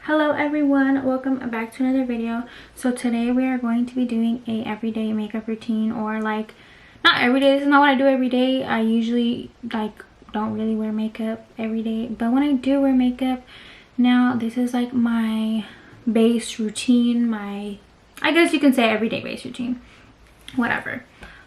Hello everyone, welcome back to another video. So today we are going to be doing a everyday makeup routine, or like, not every day. This is not what I do every day. I usually like don't really wear makeup every day, but when I do wear makeup, now this is like my base routine, I guess you can say everyday base routine, whatever.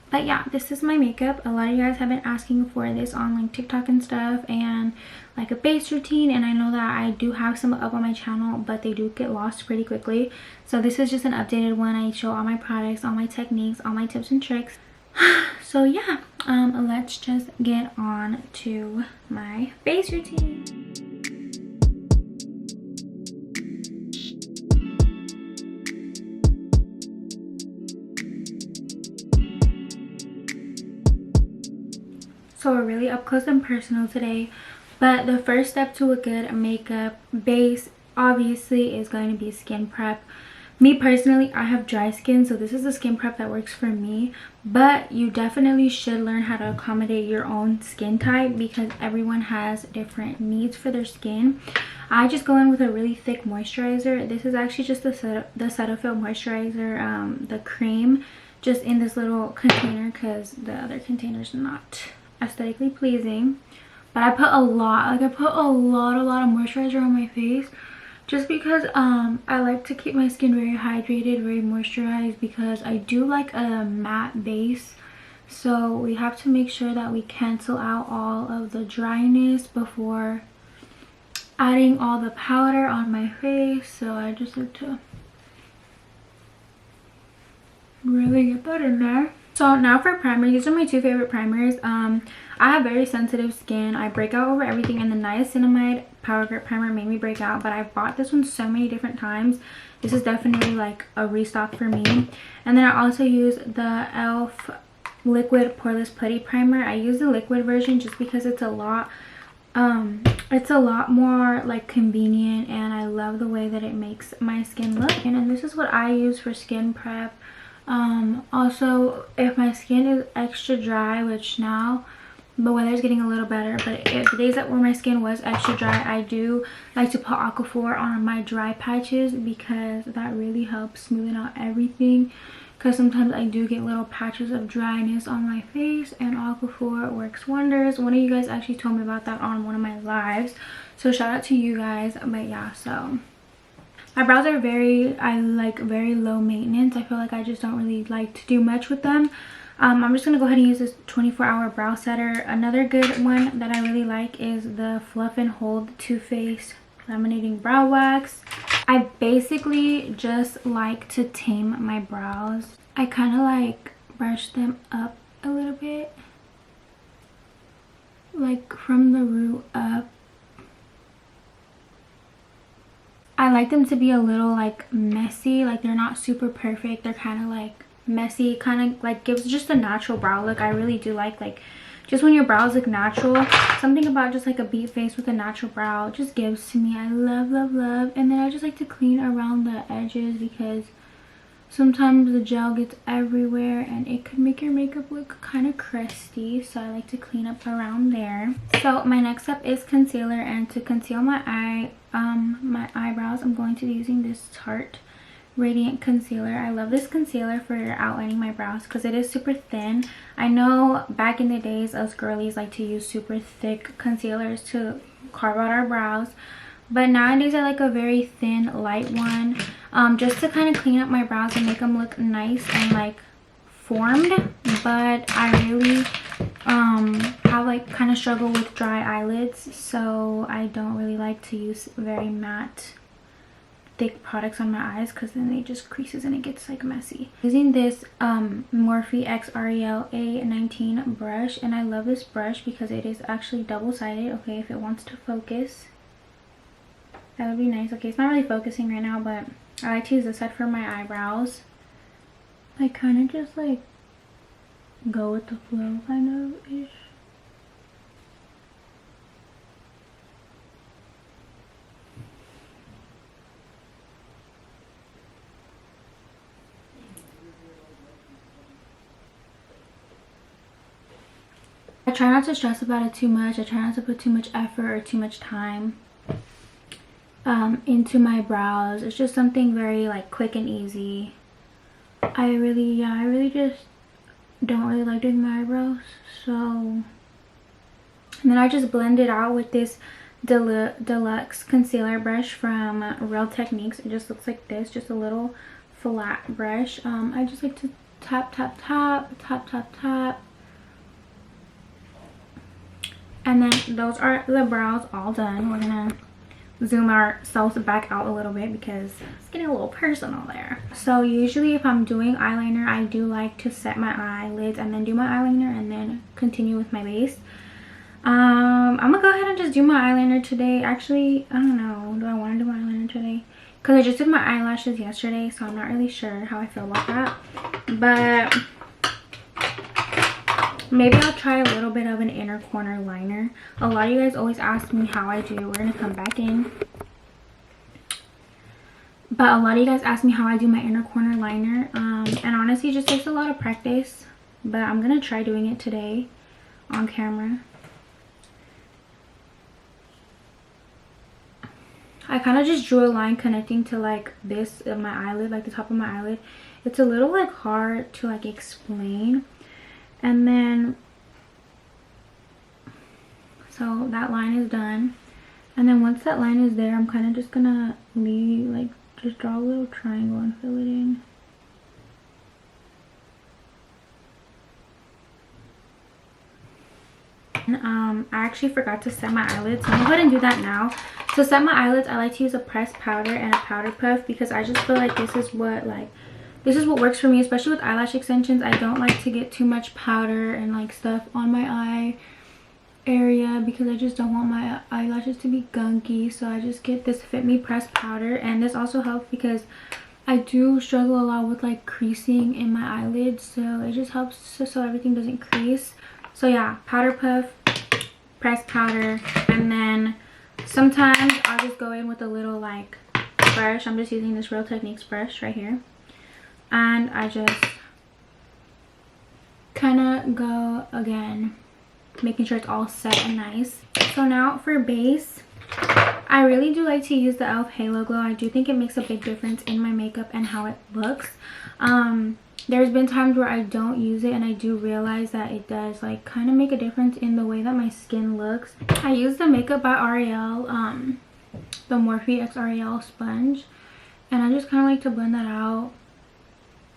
But yeah, this is my makeup. A lot of you guys have been asking for this on like TikTok and stuff, and like a base routine, and I know that I do have some up on my channel, but they do get lost pretty quickly. So this is just an updated one. I show all my products, all my techniques, all my tips and tricks. So yeah, let's just get on to my base routine. So we're really up close and personal today, but the first step to a good makeup base obviously is going to be skin prep. Me personally, I have dry skin, so this is the skin prep that works for me, but you definitely should learn how to accommodate your own skin type because everyone has different needs for their skin. I just go in with a really thick moisturizer. This is actually just the Cetaphil moisturizer, the cream, just in this little container because the other container is not aesthetically pleasing. But I put a lot, like I put a lot of moisturizer on my face just because I like to keep my skin very hydrated, very moisturized, because I do like a matte base. So we have to make sure that we cancel out all of the dryness before adding all the powder on my face. So I just like to really get that in there. So now for primer, these are my two favorite primers. I have very sensitive skin. I break out over everything, and the niacinamide Power Grip Primer made me break out, but I've bought this one so many different times. This is definitely like a restock for me. And then I also use the e.l.f. Liquid Poreless Putty Primer. I use the liquid version just because it's a lot more like convenient, and I love the way that it makes my skin look. And then this is what I use for skin prep. Also, if my skin is extra dry, which now the weather's getting a little better, but if the days that where my skin was extra dry, I do like to put Aquaphor on my dry patches because that really helps smoothen out everything, because sometimes I do get little patches of dryness on my face, and Aquaphor works wonders. One of you guys actually told me about that on one of my lives, so shout out to you guys. But yeah, so my brows are very low maintenance. I feel like I just don't really like to do much with them. I'm just gonna go ahead and use this 24-hour brow setter. Another good one that I really like is the Fluff and Hold Too Faced Laminating Brow Wax. I basically just like to tame my brows. I kind of like brush them up a little bit, like from the root up. I like them to be a little like messy, like they're not super perfect, they're kind of like messy, kind of like gives just a natural brow look. I really do like just when your brows look natural, something about just like a beat face with a natural brow just gives to me. I love. And then I just like to clean around the edges because sometimes the gel gets everywhere and it could make your makeup look kind of crusty, so I like to clean up around there. So my next step is concealer, and to conceal my eyebrows, I'm going to be using this Tarte Radiant Concealer. I love this concealer for outlining my brows because it is super thin. I know back in the days us girlies like to use super thick concealers to carve out our brows, but nowadays I like a very thin light one, just to kind of clean up my brows and make them look nice and like formed. But I really have like kind of struggle with dry eyelids, so I don't really like to use very matte thick products on my eyes because then they just creases and it gets like messy. Using this Morphe X Real A19 brush, and I love this brush because it is actually double-sided. Okay, if it wants to focus, that would be nice. Okay, it's not really focusing right now, but I like to use this side for my eyebrows. I kind of just like go with the flow kind of ish. I try not to stress about it too much. I try not to put too much effort or too much time into my brows. It's just something very like quick and easy. I really just don't really like doing my eyebrows. So, and then I just blend it out with this deluxe concealer brush from Real Techniques. It just looks like this, just a little flat brush. I just like to tap tap tap tap tap tap, and then those are the brows all done. We're gonna zoom ourselves back out a little bit because it's getting a little personal there. So usually if I'm doing eyeliner, I do like to set my eyelids and then do my eyeliner and then continue with my base. I'm gonna go ahead and just do my eyeliner today. Actually, I don't know, do I want to do my eyeliner today? Because I just did my eyelashes yesterday, so I'm not really sure how I feel about that. But maybe I'll try a little bit of an inner corner liner. A lot of you guys always ask me how I do. We're gonna come back in. But a lot of you guys ask me how I do my inner corner liner. And honestly, it just takes a lot of practice. But I'm gonna try doing it today on camera. I kind of just drew a line connecting to like this of my eyelid, like the top of my eyelid. It's a little like hard to like explain. And then, so that line is done. And then once that line is there, I'm kind of just gonna leave, like just draw a little triangle and fill it in. And I actually forgot to set my eyelids, so I'm gonna go ahead and do that now. To set my eyelids, I like to use a pressed powder and a powder puff because I just feel like this is what works for me, especially with eyelash extensions. I don't like to get too much powder and like stuff on my eye area because I just don't want my eyelashes to be gunky. So I just get this Fit Me pressed powder, and this also helps because I do struggle a lot with like creasing in my eyelids, so it just helps so everything doesn't crease. So yeah, powder puff, pressed powder, and then sometimes I'll just go in with a little like brush. I'm just using this Real Techniques brush right here, and I just kind of go again, making sure it's all set and nice. So now for base, I really do like to use the e.l.f. Halo Glow. I do think it makes a big difference in my makeup and how it looks. There's been times where I don't use it, and I do realize that it does like kind of make a difference in the way that my skin looks. I use the Makeup by L'Oreal, the Morphe X L'Oreal sponge, and I just kind of like to blend that out,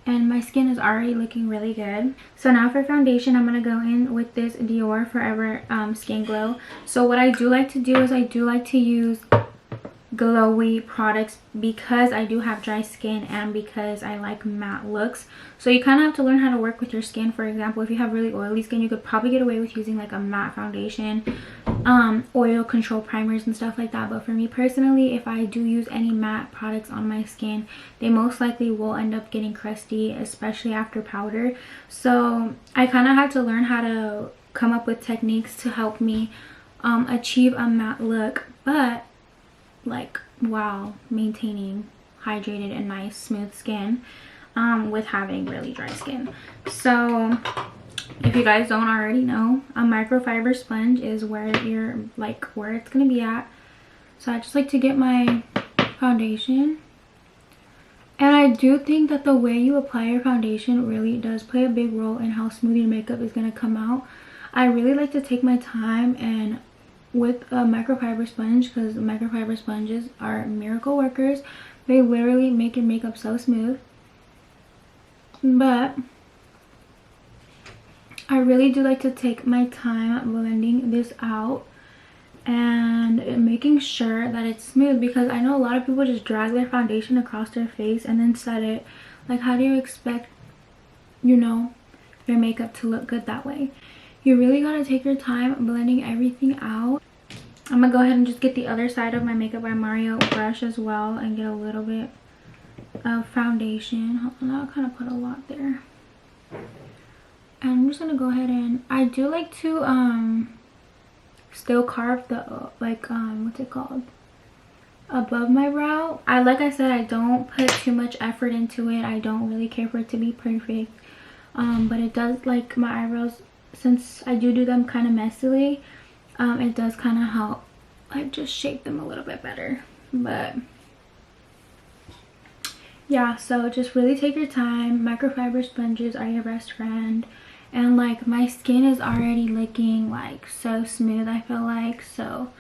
and my skin is already looking really good. So now for foundation, I'm going to go in with this Dior Forever Skin Glow. So what I do like to do is I do like to use glowy products because I do have dry skin and because I like matte looks. So you kind of have to learn how to work with your skin. For example, if you have really oily skin, you could probably get away with using like a matte foundation, oil control primers and stuff like that. But for me personally, if I do use any matte products on my skin, they most likely will end up getting crusty, especially after powder. So I kind of had to learn how to come up with techniques to help me achieve a matte look, but like while maintaining hydrated and nice smooth skin with having really dry skin. So if you guys don't already know, a microfiber sponge is where it's gonna be at. So I just like to get my foundation, and I do think that the way you apply your foundation really does play a big role in how smooth your makeup is gonna come out. I really like to take my time and with a microfiber sponge, because microfiber sponges are miracle workers. They literally make your makeup so smooth. But I really do like to take my time blending this out and making sure that it's smooth, because I know a lot of people just drag their foundation across their face and then set it. Like, how do you expect, you know, your makeup to look good that way? You really gotta take your time blending everything out. I'm gonna go ahead and just get the other side of my Makeup by Mario brush as well and get a little bit of foundation. I'll kind of put a lot there. And I'm just gonna go ahead and I do like to still carve the what's it called, above my brow. Like I said, I don't put too much effort into it. I don't really care for it to be perfect, but it does, like my eyebrows, since I do them kind of messily, it does kind of help like just shape them a little bit better. But yeah, so just really take your time. Microfiber sponges are your best friend. And like my skin is already looking like so smooth, I feel like. So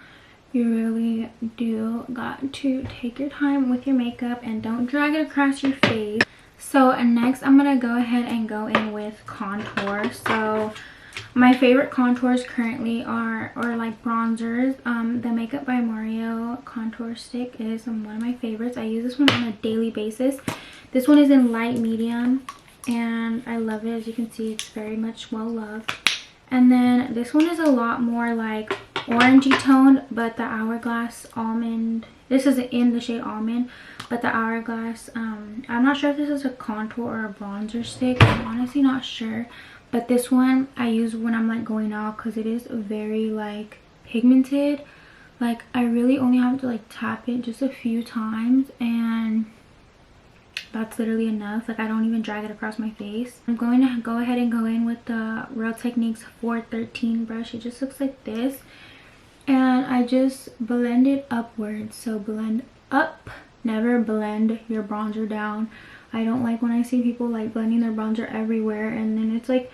you really do got to take your time with your makeup and don't drag it across your face. So next I'm gonna go ahead and go in with contour. So my favorite contours currently are, or like bronzers, the Makeup by Mario contour stick is one of my favorites. I use this one on a daily basis. This one is in light medium and I love it. As you can see, it's very much well loved. And then this one is a lot more like orangey toned, but the Hourglass Almond, this is in the shade Almond, but the Hourglass, I'm not sure if this is a contour or a bronzer stick. I'm honestly not sure, but this one I use when I'm like going out because it is very like pigmented. Like I really only have to like tap it just a few times and that's literally enough. Like I don't even drag it across my face. I'm going to go ahead and go in with the Real Techniques 413 brush. It just looks like this and I just blend it upwards. So blend up, never blend your bronzer down. I don't like when I see people like blending their bronzer everywhere, and then it's like,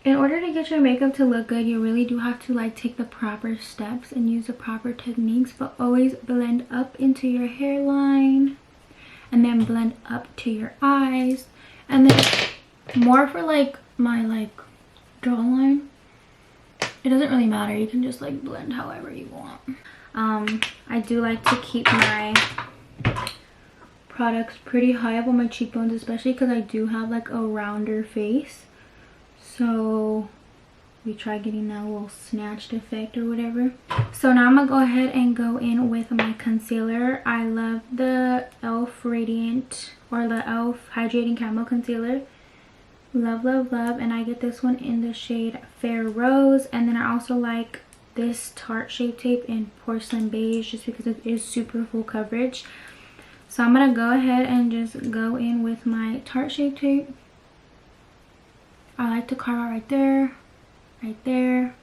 in order to get your makeup to look good, you really do have to like take the proper steps and use the proper techniques, but always blend up into your hairline and then blend up to your eyes, and then more for like my like jawline, it doesn't really matter, you can just like blend however you want. I do like to keep my products pretty high up on my cheekbones, especially because I do have like a rounder face, so we try getting that little snatched effect or whatever. So now I'm gonna go ahead and go in with my concealer. I love the e.l.f. Radiant or the e.l.f. Hydrating Camo Concealer. Love, love, love. And I get this one in the shade Fair Rose. And then I also like this Tarte Shape Tape in Porcelain Beige just because it is super full coverage. So I'm gonna go ahead and just go in with my Tarte Shape Tape. I like to carve out right there, right there.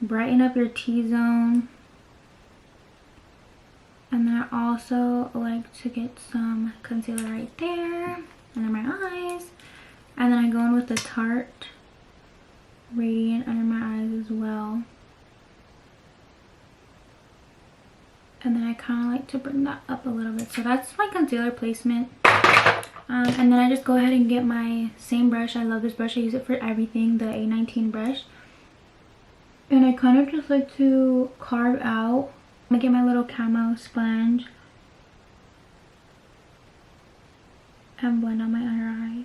Brighten up your T-zone. And then I also like to get some concealer right there under my eyes. And then I go in with the Tarte Radiant under my eyes as well. And then I kind of like to bring that up a little bit. So that's my concealer placement. And then I just go ahead and get my same brush. I love this brush. I use it for everything, the A19 brush. And I kind of just like to carve out. I'm gonna get my little camo sponge and blend on my under eye.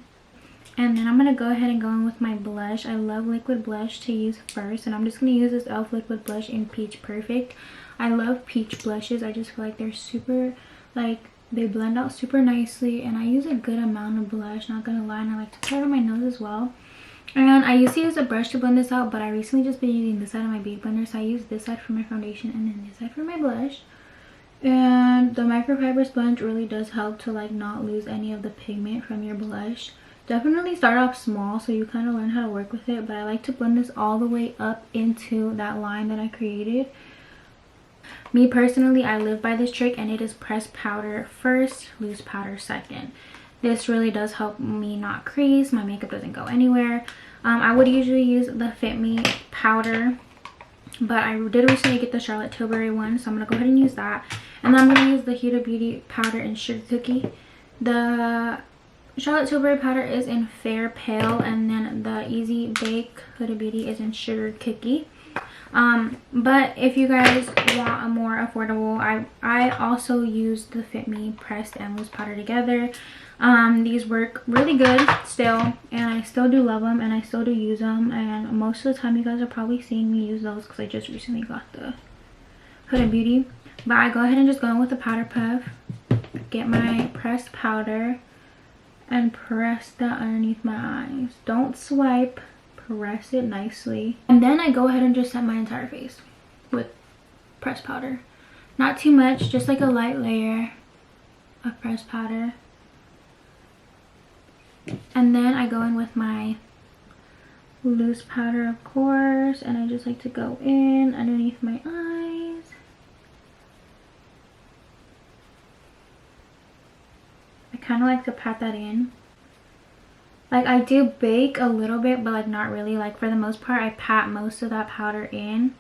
And then I'm gonna go ahead and go in with my blush. I love liquid blush to use first, and I'm just gonna use this e.l.f. liquid blush in Peach Perfect. I love peach blushes. I just feel like they're super, like, they blend out super nicely, and I use a good amount of blush, not gonna lie, and I like to put it on my nose as well. And I used to use a brush to blend this out, but I recently just been using this side of my beauty blender, so I use this side for my foundation and then this side for my blush. And the microfiber sponge really does help to like not lose any of the pigment from your blush. Definitely start off small so you kind of learn how to work with it, but I like to blend this all the way up into that line that I created. Me personally, I live by this trick, and it is press powder first, loose powder second. This really does help me not crease. My makeup doesn't go anywhere. I would usually use the Fit Me powder, but I did recently get the Charlotte Tilbury one, so I'm going to go ahead and use that. And then I'm going to use the Huda Beauty powder in Sugar Cookie. The Charlotte Tilbury powder is in Fair Pale, and then the Easy Bake Huda Beauty is in Sugar Cookie. But if you guys want a more affordable, I also use the Fit Me pressed and loose powder together. These work really good still, and I still do love them, and I still do use them, and most of the time you guys are probably seeing me use those because I just recently got the Huda Beauty. But I go ahead and just go in with the powder puff, get my pressed powder, and press that underneath my eyes. Don't swipe, press it nicely. And then I go ahead and just set my entire face with pressed powder. Not too much, just like a light layer of pressed powder. And then I go in with my loose powder, of course, and I just like to go in underneath my eyes I kind of like to pat that in. Like, I do bake a little bit, but like not really. Like, for the most part, I pat most of that powder in.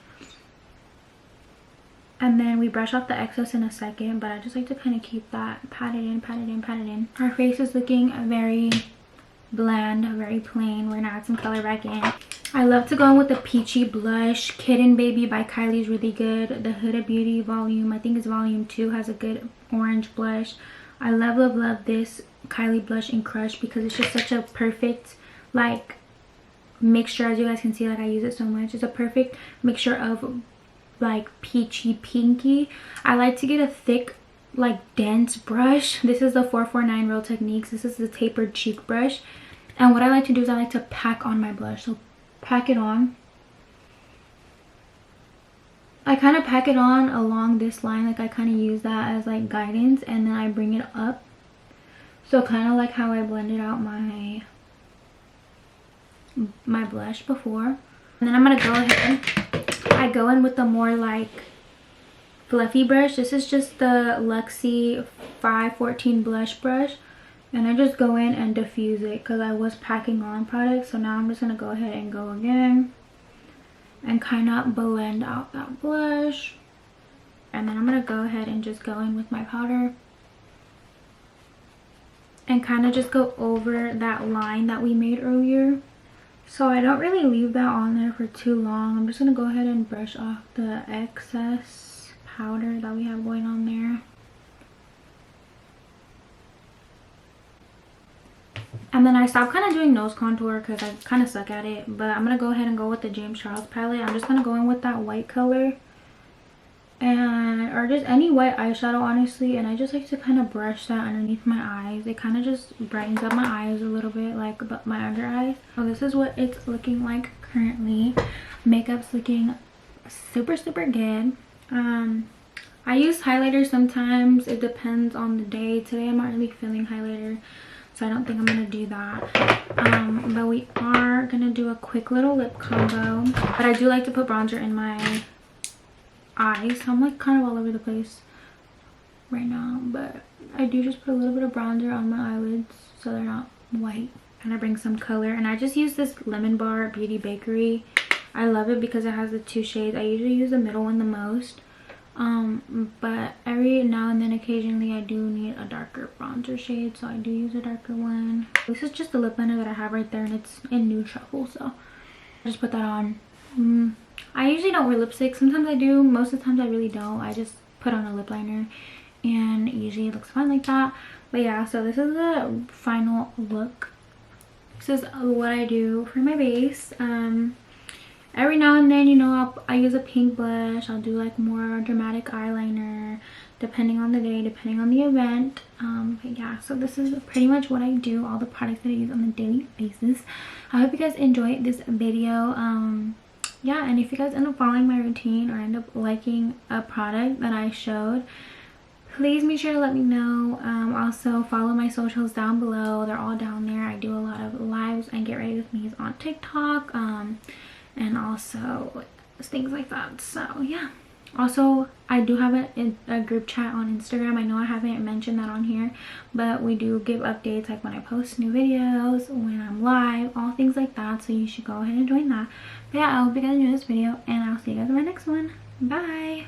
And then we brush off the excess in a second, but I just like to kind of keep that, pat it in, pat it in, pat it in. Our face is looking very bland, very plain. We're gonna add some color back in. I love to go in with the peachy blush. Kitten Baby by Kylie is really good. The Huda Beauty volume, I think it's volume 2, has a good orange blush. I love, love, love this Kylie blush in Crush because it's just such a perfect like mixture. As you guys can see, like I use it so much. It's a perfect mixture of like peachy pinky. I like to get a thick, like dense brush. This is the 449 Real Techniques. This is the tapered cheek brush. And what I like to do is I like to pack on my blush. So pack it on. I kind of pack it on along this line. Like I kind of use that as like guidance, and then I bring it up. So kind of like how I blended out my blush before. And then I'm gonna go ahead, I go in with the more like fluffy brush. This is just the Luxie 514 blush brush, and I just go in and diffuse it because I was packing on product. So now I'm just gonna go ahead and go again and kind of blend out that blush. And then I'm gonna go ahead and just go in with my powder and kind of just go over that line that we made earlier. So I don't really leave that on there for too long. I'm just gonna go ahead and brush off the excess powder that we have going on there. And then I stopped kind of doing nose contour because I kind of suck at it. But I'm going to go ahead and go with the James Charles palette. I'm just going to go in with that white color. Or just any white eyeshadow, honestly. And I just like to kind of brush that underneath my eyes. It kind of just brightens up my eyes a little bit, like my under eyes. So this is what it's looking like currently. Makeup's looking super, super good. I use highlighter sometimes. It depends on the day. Today I'm not really feeling highlighter, so I don't think I'm gonna do that. But we are gonna do a quick little lip combo. But I do like to put bronzer in my eyes, so I'm like kind of all over the place right now. But I do just put a little bit of bronzer on my eyelids so they're not white. And I bring some color, and I just use this Lemon Bar Beauty Bakery. I love it because it has the 2 shades. I usually use the middle one the most. But every now and then occasionally I do need a darker bronzer shade, so I do use a darker one. This is just the lip liner that I have right there, and it's in Nude Truffle, so I just put that on. I usually don't wear lipstick. Sometimes I do, most of the times I really don't. I just put on a lip liner and usually it looks fine like that. But yeah, so this is the final look. This is what I do for my base. Every now and then, you know, I use a pink blush. I'll do like more dramatic eyeliner depending on the day, depending on the event. But yeah, so this is pretty much what I do, all the products that I use on a daily basis. I hope you guys enjoyed this video. Yeah, and if you guys end up following my routine or end up liking a product that I showed, please make sure to let me know. Also follow my socials down below. They're all down there. I do a lot of lives and get ready with me on TikTok. And also things like that. So yeah, also I do have a group chat on Instagram. I know I haven't mentioned that on here, but we do give updates like when I post new videos, when I'm live, all things like that. So you should go ahead and join that. But yeah, I hope you guys enjoyed this video, and I'll see you guys in my next one. Bye.